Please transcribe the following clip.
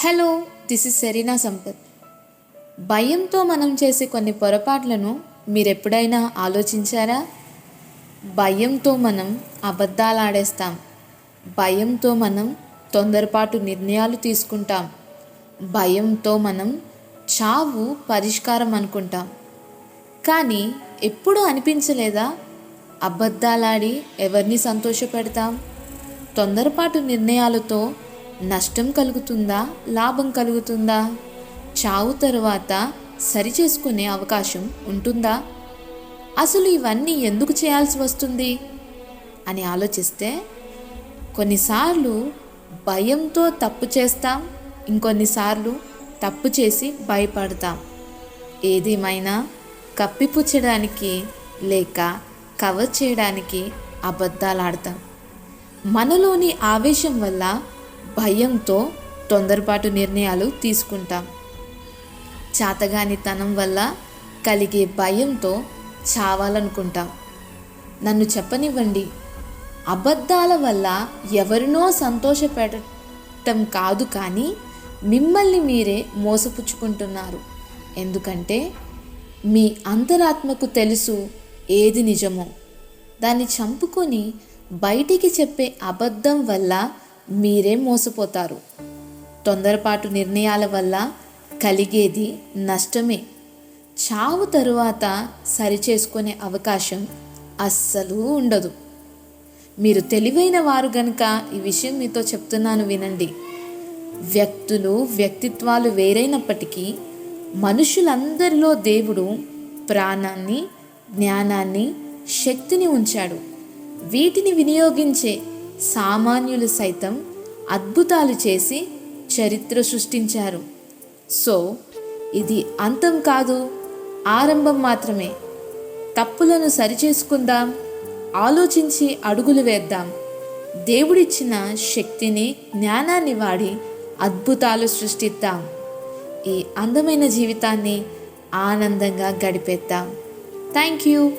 Hello, this is Serena Sampath. భయంతో మనం చేసే కొన్ని పొరపాట్లను మీరెప్పుడైనా ఆలోచించారా? భయంతో మనం అబద్ధాలాడేస్తాం. భయంతో మనం తొందరపాటు నిర్ణయాలు తీసుకుంటాం. భయంతో మనం చావు పరిష్కారం అనుకుంటాం. కానీ ఎప్పుడూ అనిపించలేదా, అబద్ధాలాడి ఎవరిని సంతోషపెడతాం? తొందరపాటు నిర్ణయాలతో నష్టం కలుగుతుందా, లాభం కలుగుతుందా? చావు తరువాత సరిచేసుకునే అవకాశం ఉంటుందా? అసలు ఇవన్నీ ఎందుకు చేయాల్సి వస్తుంది అని ఆలోచిస్తే, కొన్నిసార్లు భయంతో తప్పు చేస్తాం, ఇంకొన్నిసార్లు తప్పు చేసి భయపడతాం. ఏదేమైనా కప్పిపుచ్చడానికి లేక కవర్ చేయడానికి అబద్ధాలాడతాం. మనలోని ఆవేశం వల్ల భయంతో తొందరపాటు నిర్ణయాలు తీసుకుంటాం. చాతగానితనం వల్ల కలిగే భయంతో చావాలనుకుంటాం. నన్ను చెప్పనివ్వండి, అబద్ధాల వల్ల ఎవరినో సంతోషపెట్టడం కాదు, కానీ మిమ్మల్ని మీరే మోసపుచ్చుకుంటున్నారు. ఎందుకంటే మీ అంతరాత్మకు తెలుసు ఏది నిజమో. దాన్ని చంపుకొని బయటికి చెప్పే అబద్ధం వల్ల మీరే మోసపోతారు. తొందరపాటు నిర్ణయాల వల్ల కలిగేది నష్టమే. చావు తరువాత సరిచేసుకునే అవకాశం అస్సలు ఉండదు. మీరు తెలివైన వారు గనుక ఈ విషయం మీతో చెప్తున్నాను, వినండి. వ్యక్తులు, వ్యక్తిత్వాలు వేరైనప్పటికీ మనుషులందరిలో దేవుడు ప్రాణాన్ని, జ్ఞానాన్ని, శక్తిని ఉంచాడు. వీటిని వినియోగించే సామాన్యులు సైతం అద్భుతాలు చేసి చరిత్ర సృష్టించారు. సో ఇది అంతం కాదు, ఆరంభం మాత్రమే. తప్పులను సరిచేసుకుందాం, ఆలోచించి అడుగులు వేద్దాం. దేవుడిచ్చిన శక్తిని, జ్ఞానాన్ని వాడి అద్భుతాలు సృష్టిద్దాం. ఈ అందమైన జీవితాన్ని ఆనందంగా గడిపేద్దాం. Thank you.